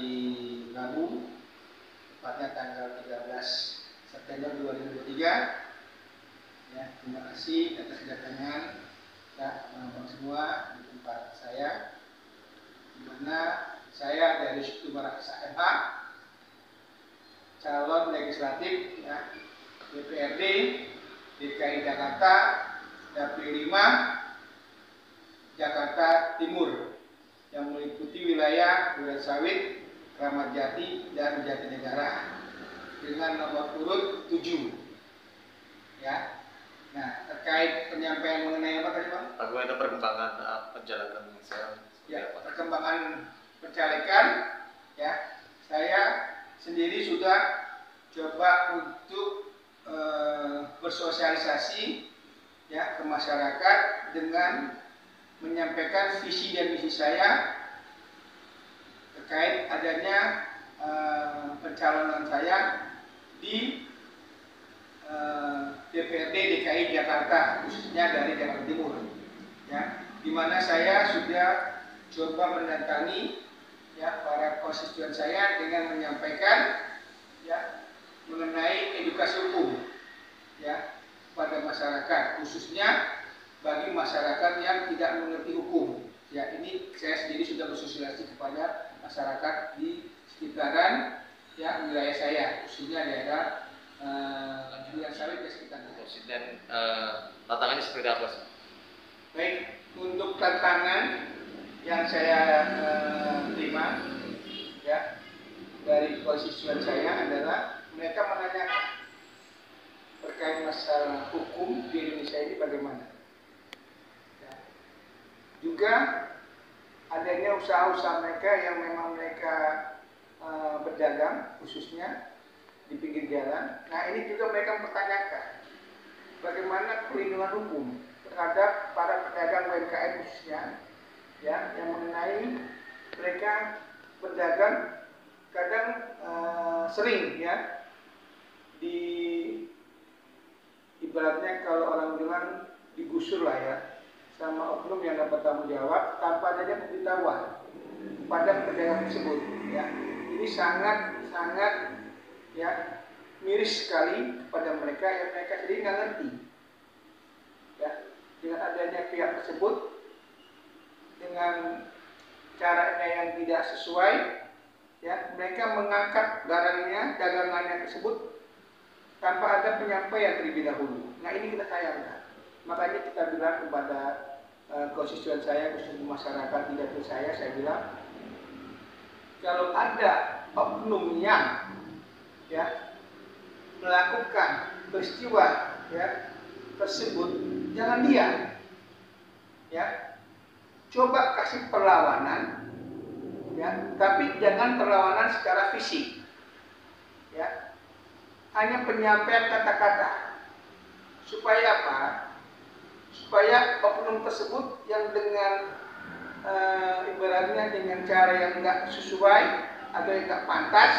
hari Rabu, tepatnya tanggal 13 September 2023. Ya, terima kasih atas kedatangan teman-teman semua di tempat saya, di mana saya dari suku Barak SMH, calon legislatif ya, DPRD DKI Jakarta, Dapil 5 Jakarta Timur, yang meliputi wilayah Durensawit, Kramat Jati, dan Jatinegara dengan nomor urut 7. Ya. Nah, terkait penyampaian mengenai apa tadi, Bang? Bagaimana perkembangan pencalekan saya? Ya, perkembangan pencalekan, ya, saya sendiri sudah coba untuk bersosialisasi ya ke masyarakat dengan menyampaikan visi dan misi saya terkait adanya pencalonan saya di DPRD DKI Jakarta, khususnya dari Jakarta Timur, ya, di mana saya sudah coba mendatangi ya para konstituen saya dengan menyampaikan ya mengenai edukasi hukum ya pada masyarakat, khususnya bagi masyarakat yang tidak mengerti hukum. Ya, ini saya sendiri sudah bersosialisasi kepada masyarakat di sekitaran ya wilayah saya, khususnya daerah Durensawit dan sekitarnya. Dan tantangannya seperti apa? Baik, untuk tantangan yang saya terima ya dari konstituen saya adalah mereka menanyakan terkait masalah hukum di Indonesia ini bagaimana. Ya. Juga adanya usaha-usaha mereka yang memang mereka berdagang khususnya di pinggir jalan. Nah, ini juga mereka mempertanyakan bagaimana perlindungan hukum terhadap para pedagang UMKM khususnya ya, yang mengenai mereka berdagang kadang sering ya di ibaratnya kalau orang bilang digusur lah ya sama oknum yang dapat tanggung jawab tanpa adanya pemberitahuan kepada pedagang tersebut ya. Ini sangat ya miris sekali kepada mereka yang mereka sendiri nggak ngerti ya, dengan adanya pihak tersebut dengan caranya yang tidak sesuai ya, mereka mengangkat barangnya, dagangannya tersebut tanpa ada penyampaian terlebih dahulu. Nah, ini kita sayangkan. Makanya kita bilang kepada konstituen saya, khususnya masyarakat di dapil saya bilang kalau ada oknum yang ya melakukan peristiwa ya tersebut, jangan diam ya, coba kasih perlawanan ya, tapi jangan perlawanan secara fisik ya, hanya penyampaian kata-kata supaya apa, supaya oknum tersebut yang dengan ibaratnya dengan cara yang enggak sesuai atau yang enggak pantas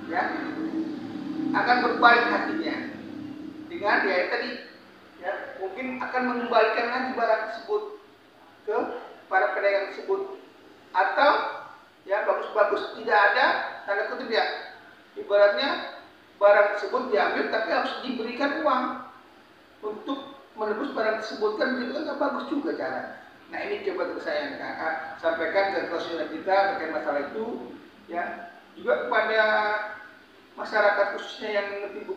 ya akan berbalik hatinya dengan dia tadi ya, mungkin akan mengembalikan lagi barang tersebut ke para pedagang tersebut, atau ya bagus-bagus tidak ada tanda kutip ya, ibaratnya barang tersebut diambil tapi harus diberikan uang untuk menebus barang tersebut, kan itu kan nggak bagus juga caranya. Nah, ini coba saya sampaikan ke konstituen kita terkait masalah itu ya, juga kepada masyarakat khususnya yang mengerti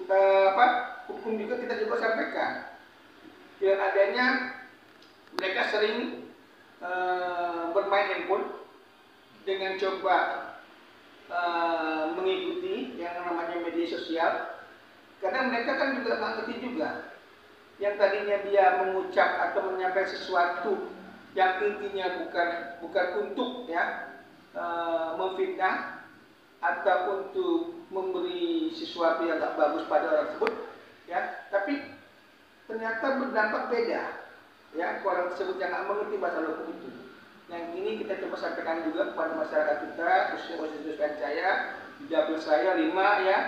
hukum juga kita coba sampaikan dengan adanya mereka sering bermain handphone dengan coba mengikuti yang namanya media sosial, karena mereka kan juga nggak ngerti juga yang tadinya dia mengucap atau menyampaikan sesuatu yang intinya bukan untuk ya memfitnah atau untuk memberi sesuatu yang tak bagus pada orang tersebut ya, tapi ternyata berdampak beda ya ke orang tersebut yang nggak mengerti bahasa hukum itu. Yang ini kita coba sampaikan juga kepada masyarakat kita, khususnya konstituen saya di dapil saya 5 ya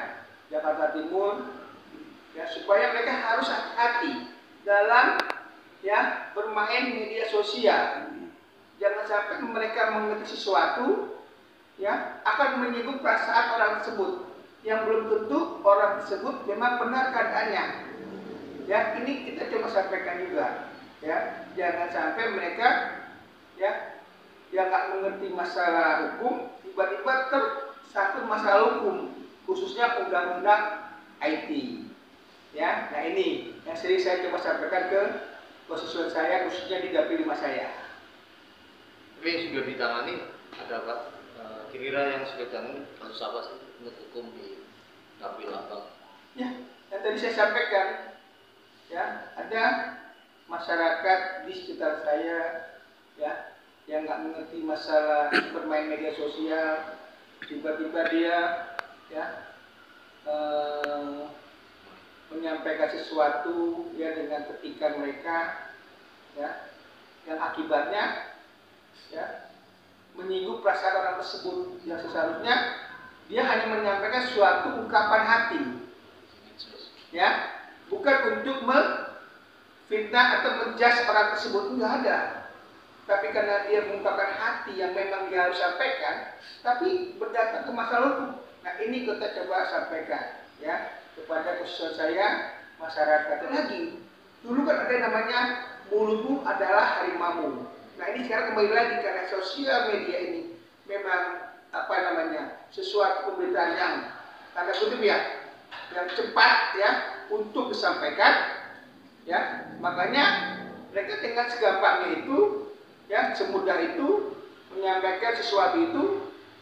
Jakarta Timur ya, supaya mereka harus hati-hati dalam ya bermain media sosial. Jangan sampai mereka mengerti sesuatu ya akan menyinggung perasaan orang tersebut yang belum tentu orang tersebut memang benar keadaannya. Ya, ini kita coba sampaikan juga. Ya, jangan sampai mereka ya yang nggak mengerti masalah hukum tiba-tiba tersangkut masalah hukum, khususnya undang-undang IT. Ya, nah ini yang sering saya coba sampaikan ke konstituen saya, khususnya di dapil 5 saya. Tapi yang sudah ditangani ada apa? Kira-kira yang sudah ditangani kasus apa sih menurut hukum di dapil Abang? Ya, yang tadi saya sampaikan, ya ada masyarakat di sekitar saya, ya yang nggak mengerti masalah bermain media sosial, tiba-tiba dia ya menyampaikan sesuatu ya dengan ketikan mereka, ya yang akibatnya ya menyinggung perasaan orang tersebut yang seharusnya dia hanya menyampaikan suatu ungkapan hati, ya bukan untuk memfitnah atau menjudge orang tersebut, enggak ada. Tapi karena dia mengungkapkan hati yang memang dia harus sampaikan, tapi berdasarkan ke masalah hukum. Nah ini kita coba sampaikan ya kepada khusus saya, masyarakat lagi. Dulu kan ada yang namanya mulutmu adalah harimau. Nah ini sekarang kembali lagi karena sosial media ini memang apa namanya sesuatu pemberitaan yang tanda kutip ya, yang cepat ya untuk disampaikan ya, makanya mereka dengan segampangnya itu ya, semudah itu menyampaikan sesuatu itu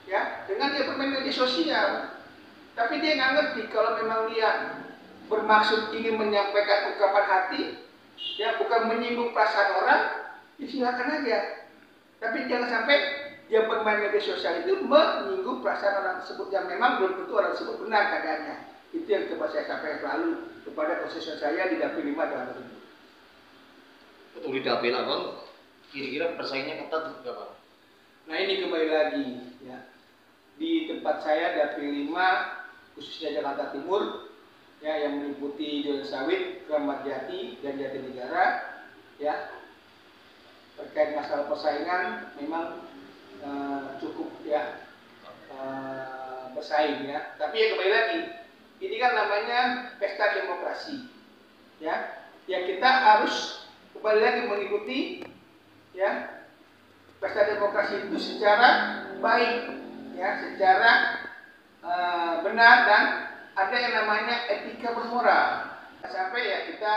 ya dengan dia bermain media sosial, tapi dia nggak ngerti kalau memang dia bermaksud ingin menyampaikan ungkapan hati ya, bukan menyinggung perasaan orang, ya silakan aja, tapi jangan sampai dia bermain media sosial itu menyinggung perasaan orang tersebut yang memang belum tentu orang tersebut benar keadaannya. Itu yang coba saya sampaikan selalu kepada konstituen saya di dapil 5 Jawa Timur. Untuk di dapil Abang, kira-kira persaingannya ketat juga Bang? Nah ini kembali lagi ya, di tempat saya dapil 5 khususnya Jakarta Timur ya, yang meliputi Jalan Sawit, Kramat Jati, dan Jatinegara ya, terkait masalah persaingan memang cukup ya bersaing ya, tapi ya kembali lagi ini kan namanya pesta demokrasi ya, yang kita harus kembali lagi mengikuti ya pesta demokrasi itu secara baik ya, secara benar, dan ada yang namanya etika bermoral. Sampai ya kita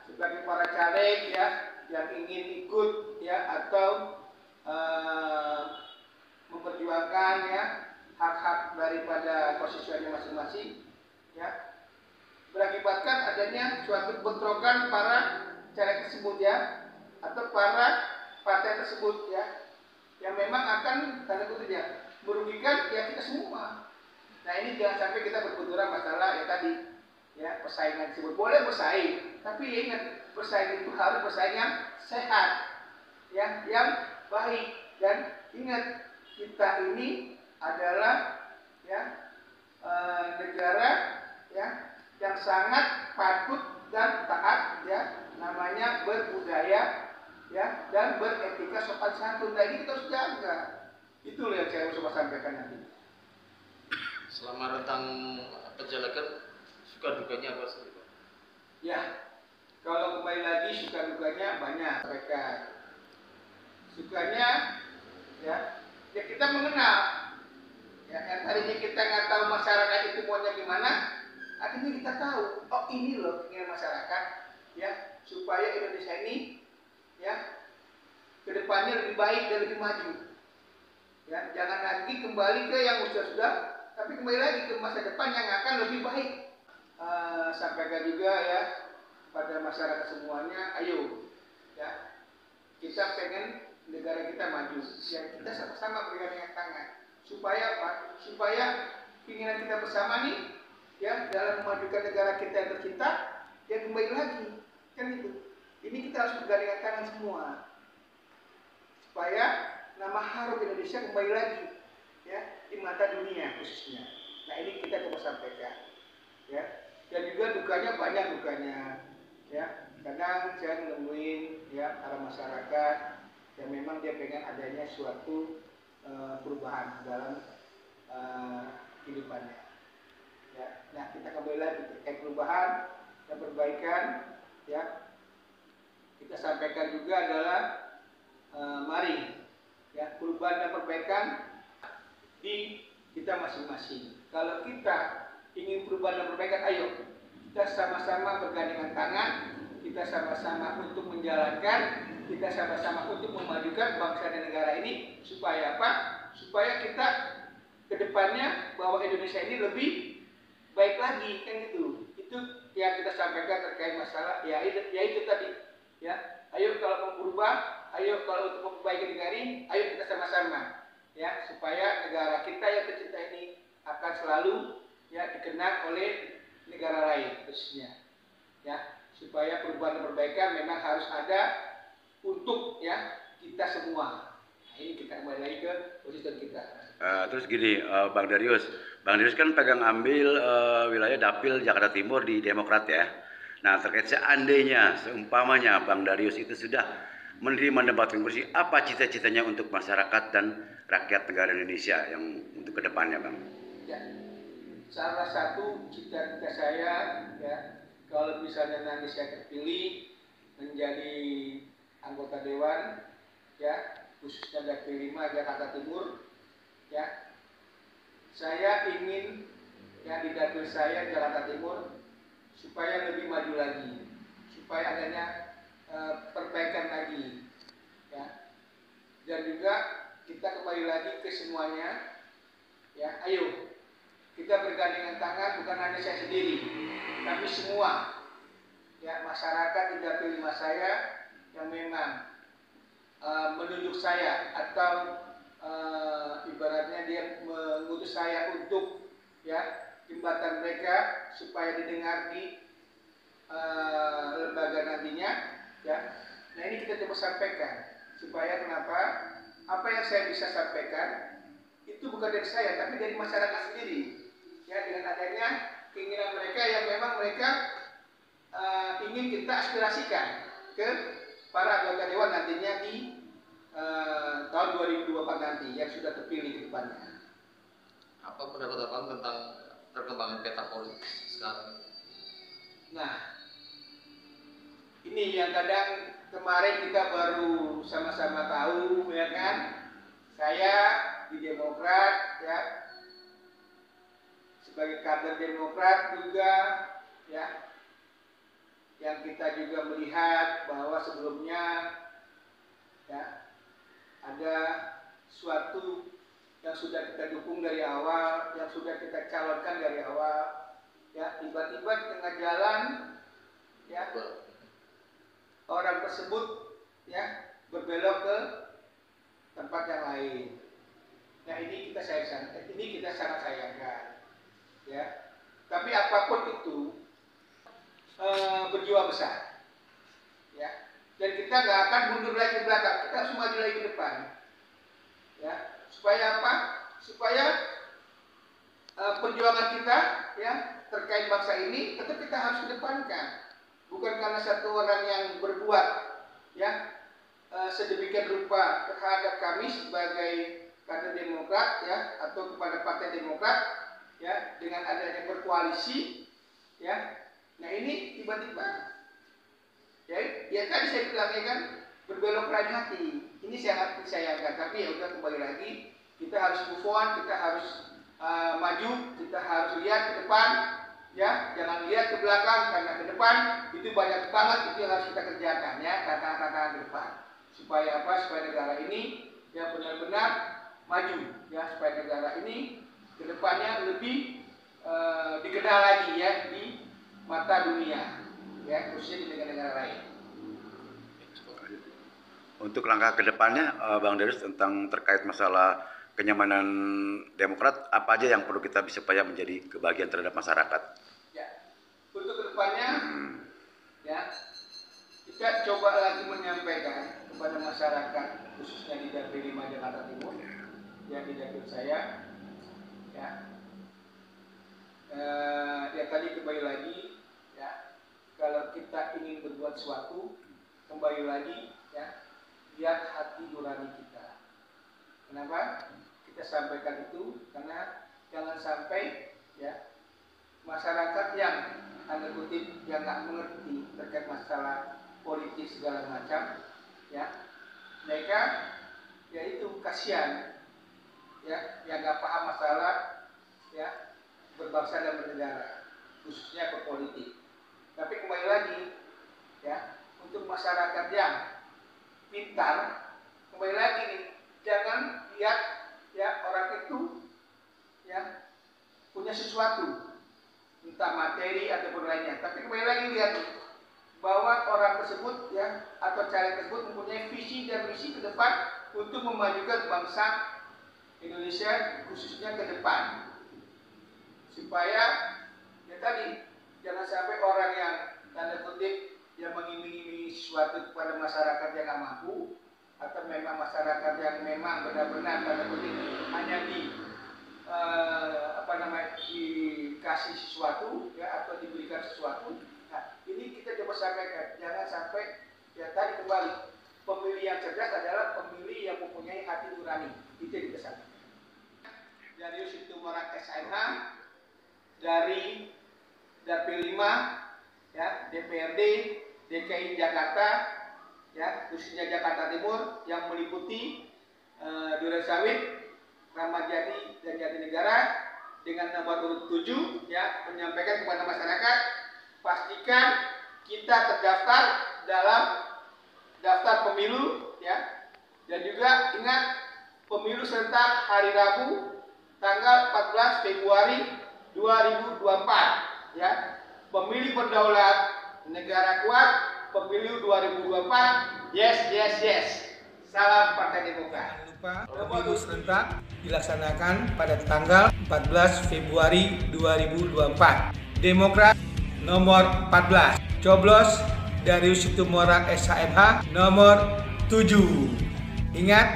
sebagai para caleg ya yang ingin ikut ya atau memperjuangkan ya hak-hak daripada konstituennya masing-masing ya, berakibatkan adanya suatu bentrokan para caleg tersebut ya, atau para partai tersebut ya, yang memang akan tanda kutip ya merugikan ya kita semua. Nah ini jangan sampai kita berbenturan masalah ya tadi ya, persaingan tersebut boleh bersaing, tapi ya ingat bersaing itu harus bersaing yang sehat ya, yang baik, dan ingat kita ini adalah ya negara ya yang sangat patut dan taat ya, namanya berbudaya ya dan beretika sopan santun. Nah ini kita harus jaga. Itu yang saya coba sampaikan nanti. Selama rentang penjalanan suka dukanya apa sih? Ya, kalau kembali lagi suka dukanya banyak mereka. Sukanya ya kita mengenal ya, yang tadinya kita nggak tahu masyarakat itu maunya gimana, akhirnya kita tahu, oh ini loh keinginan masyarakat ya, supaya Indonesia ini ya kedepannya lebih baik dan lebih maju ya, jangan lagi kembali ke yang sudah, tapi kembali lagi ke masa depan yang akan lebih baik. Sampaikan juga ya pada masyarakat semuanya, ayo ya kita pengen negara kita maju ya, kita sama-sama bergandeng tangan supaya apa? Supaya keinginan kita bersama nih ya dalam memajukan negara kita yang tercinta ya, kembali lagi kan itu. Ini kita harus bergandeng tangan semua supaya nama harum Indonesia kembali lagi ya di mata dunia khususnya. Nah ini kita coba sampaikan ya, dan juga dukanya banyak dukanya ya. Kadang saya nemuin ya para masyarakat yang memang dia pengen adanya suatu perubahan dalam kehidupannya. Ya, nah kita kembali lagi terkait perubahan dan perbaikan. Ya, kita sampaikan juga adalah mari ya perubahan dan perbaikan di kita masing-masing. Kalau kita ingin perubahan dan perbaikan, ayo kita sama-sama bergandengan tangan, kita sama-sama untuk menjalankan, kita sama-sama untuk memajukan bangsa dan negara ini supaya apa? Supaya kita kedepannya bahwa Indonesia ini lebih baik lagi, kan gitu. Itu yang kita sampaikan terkait masalah ya itu tadi ya. Ayo kalau mau berubah, ayo kalau untuk memperbaiki negara ini, ayo kita sama-sama ya supaya negara kita yang tercinta ini akan selalu ya dikenang oleh negara lain khususnya ya, supaya perubahan dan perbaikan memang harus ada untuk ya kita semua. Nah, ini kita kembali lagi ke posisi kita. Terus gini, Bang Darius kan pegang ambil wilayah Dapil Jakarta Timur di Demokrat ya. Nah, terkait seandainya, seumpamanya Bang Darius itu sudah menerima jabatan kursi, apa cita-citanya untuk masyarakat dan rakyat negara Indonesia yang untuk kedepannya, Bang? Ya, salah satu cita-cita saya ya, kalau misalnya nanti saya terpilih menjadi anggota dewan ya, khususnya Dapil 5 Jakarta Timur ya, saya ingin ya di dapil saya Jakarta Timur supaya lebih maju lagi, supaya adanya perbaikan lagi ya, dan juga kita kembali lagi ke semuanya ya, ayo kita bergandengan tangan, bukan hanya saya sendiri tapi semua ya masyarakat di dapil 5 saya yang memang menunjuk saya atau ibaratnya dia mengutus saya untuk ya jembatan mereka supaya didengar di lembaga nantinya ya. Nah ini kita coba sampaikan supaya kenapa apa yang saya bisa sampaikan itu bukan dari saya tapi dari masyarakat sendiri ya, dengan adanya keinginan mereka yang memang mereka ingin kita aspirasikan ke para anggota dewan nantinya di tahun 2024 nanti yang sudah terpilih ke depannya. Apa pendapat Abang tentang perkembangan peta politik sekarang? Nah, ini yang kadang kemarin kita baru sama-sama tahu ya kan. Saya di Demokrat ya, sebagai kader Demokrat juga ya, yang kita juga melihat bahwa sebelumnya ya ada suatu yang sudah kita dukung dari awal, yang sudah kita calonkan dari awal, ya tiba-tiba di tengah jalan, ya orang tersebut ya berbelok ke tempat yang lain. Nah ini kita sangat sayangkan, ya. Tapi apapun itu berjiwa besar, ya. Dan kita nggak akan mundur lagi ke belakang, kita harus maju lagi ke depan, ya. Supaya apa? Supaya perjuangan kita ya terkait bangsa ini tetap kita harus kedepankan. Bukan karena satu orang yang berbuat ya sedemikian rupa terhadap kami sebagai kader Demokrat ya atau kepada Partai Demokrat ya dengan adanya berkoalisi ya. Nah ini tiba-tiba ya tadi saya bilang ya kan berbelok ke lain hati. Ini sangat disayangkan, tapi ya udah kembali lagi kita harus move on, kita harus maju, kita harus lihat ke depan, ya jangan lihat ke belakang karena ke depan itu banyak banget itu yang harus kita kerjakan ya tantangan-tantangan ke depan supaya apa? Supaya negara ini ya benar-benar maju ya supaya negara ini ke depannya lebih dikenal lagi ya di mata dunia ya khususnya di negara-negara lain. Untuk langkah kedepannya, Bang Darius tentang terkait masalah kenyamanan Demokrat, apa aja yang perlu kita supaya menjadi kebahagiaan terhadap masyarakat? Ya, untuk kedepannya, ya kita coba lagi menyampaikan kepada masyarakat khususnya di Dapil 5 Jakarta Timur, ya di dapil saya, ya, ya tadi kembali lagi, ya kalau kita ingin berbuat sesuatu, kembali lagi, ya. Lihat hati nurani kita. Kenapa kita sampaikan itu? Karena jangan sampai ya masyarakat yang tanda kutip yang nggak mengerti terkait masalah politik segala macam, ya mereka yaitu kasihan ya yang nggak paham masalah ya berbangsa dan bernegara, khususnya berpolitik. Tapi kembali lagi ya untuk masyarakat yang pintar, kembali lagi nih, jangan lihat ya orang itu ya punya sesuatu, entah materi ataupun lainnya. Tapi kembali lagi lihat bahwa orang tersebut ya atau caleg tersebut mempunyai visi dan misi ke depan untuk memajukan bangsa Indonesia khususnya ke depan, supaya ya tadi jangan sampai orang yang tanda kutip yang mengiming-imingi sesuatu kepada masyarakat yang nggak mampu, atau memang masyarakat yang memang benar-benar tanda kutip hanya dikasih sesuatu ya atau diberikan sesuatu. Nah ini kita coba sampaikan, jangan sampai ya tadi kembali, pemilih yang cerdas adalah pemilih yang mempunyai hati nurani. Itu yang kita sampaikan. Darius Situmorang SMH dari Dapil 5 ya DPRD DKI Jakarta ya khususnya Jakarta Timur yang meliputi Durensawit, Kramat Jati dan Jatinegara dengan nomor urut 7 ya menyampaikan kepada masyarakat, pastikan kita terdaftar dalam daftar pemilu ya, dan juga ingat pemilu serentak hari Rabu tanggal 14 Februari 2024 ya, pemilih berdaulat, negara kuat, pemilu 2024, yes. Salam Partai Demokrat. Jangan lupa pemilu serentak dilaksanakan pada tanggal 14 Februari 2024. Demokrat nomor 14, coblos Darius Situmorang SHMH nomor 7. Ingat,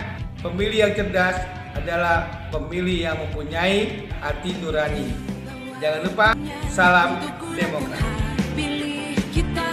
pemilih yang cerdas adalah pemilih yang mempunyai hati nurani. Jangan lupa, salam Demokrat. Pilih kita.